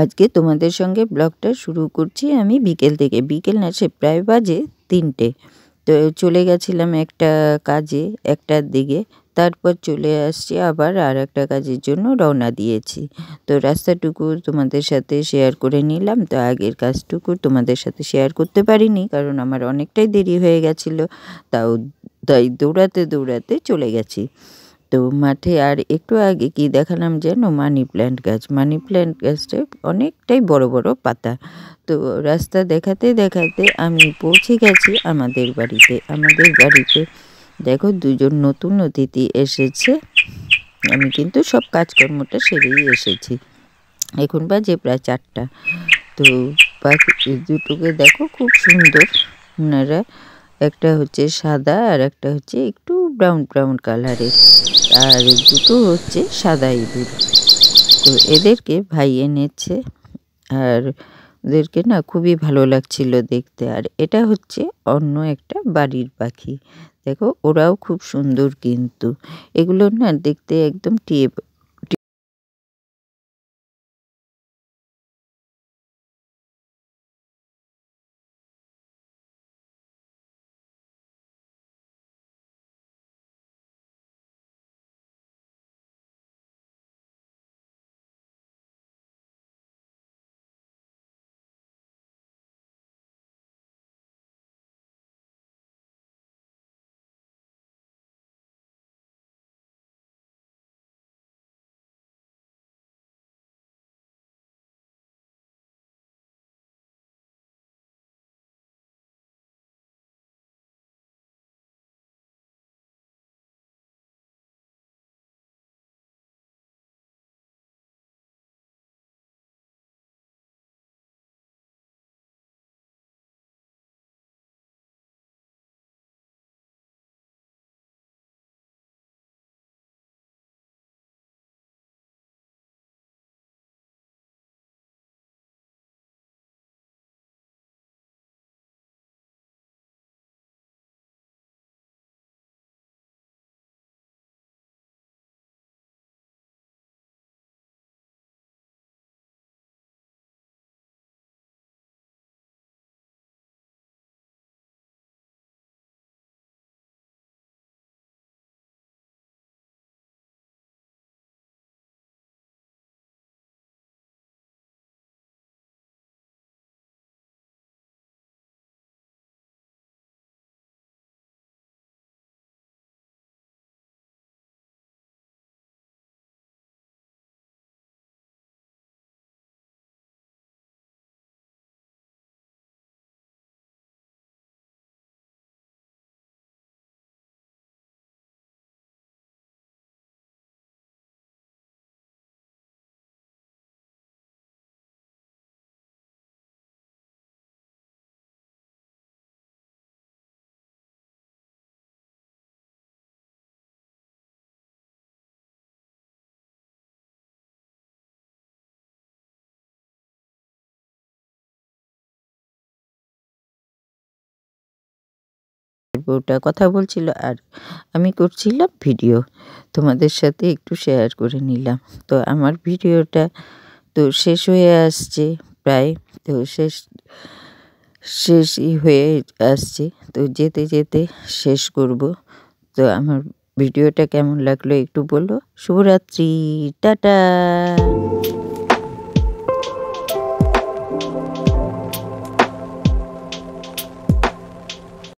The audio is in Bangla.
আজকে তোমাদের সঙ্গে ব্লগটা শুরু করছি আমি বিকেল থেকে। বিকেল না, সে প্রায় বাজে 3টে। তো চলে গেছিলাম একটা কাজে 1টার দিকে, তারপর চলে আসছি আবার আর একটা কাজের জন্য রওনা দিয়েছি। তো রাস্তাটুকু তোমাদের সাথে শেয়ার করে নিলাম। তো আগের কাজটুকু তোমাদের সাথে শেয়ার করতে পারিনি, কারণ আমার অনেকটাই দেরি হয়ে গেছিলো। তাই দৌড়াতে দৌড়াতে চলে গেছি। তো মাঠে আর একটু আগে কি দেখালাম যেন, মানি প্ল্যান্ট গাছ। মানি প্ল্যান্ট গাছটা অনেকটাই বড় বড় পাতা। তো রাস্তা দেখাতে দেখাতে আমি পৌঁছে গেছি আমাদের বাড়িতে। আমাদের বাড়িতে দেখো 2জন নতুন অতিথি এসেছে। আমি কিন্তু সব কাজকর্মটা সেরেই এসেছি। এখন বাজে প্রায় 4টা। তো পাখি দুটোকে দেখো খুব সুন্দর। ওনারা একটা হচ্ছে সাদা আর একটা হচ্ছে একটু ব্রাউন ব্রাউন কালারের, আর দুটো হচ্ছে সাদা ইঁদুর। তো এদেরকে ভাই এনেছে, আর ওদেরকে না খুবই ভালো লাগছিল দেখতে। আর এটা হচ্ছে অন্য একটা বাড়ির পাখি। দেখো ওরাও খুব সুন্দর, কিন্তু এগুলো না দেখতে একদম টিয়ে। বউটা কথা বলছিল আর আমি করছিলাম ভিডিও, তোমাদের সাথে একটু শেয়ার করে নিলাম। তো আমার ভিডিওটা তো শেষ হয়ে আসছে প্রায়। তো শেষই হয়ে আসছে। তো যেতে যেতে শেষ করব। তো আমার ভিডিওটা কেমন লাগলো একটু বলো। শুভরাত্রি, টাটা।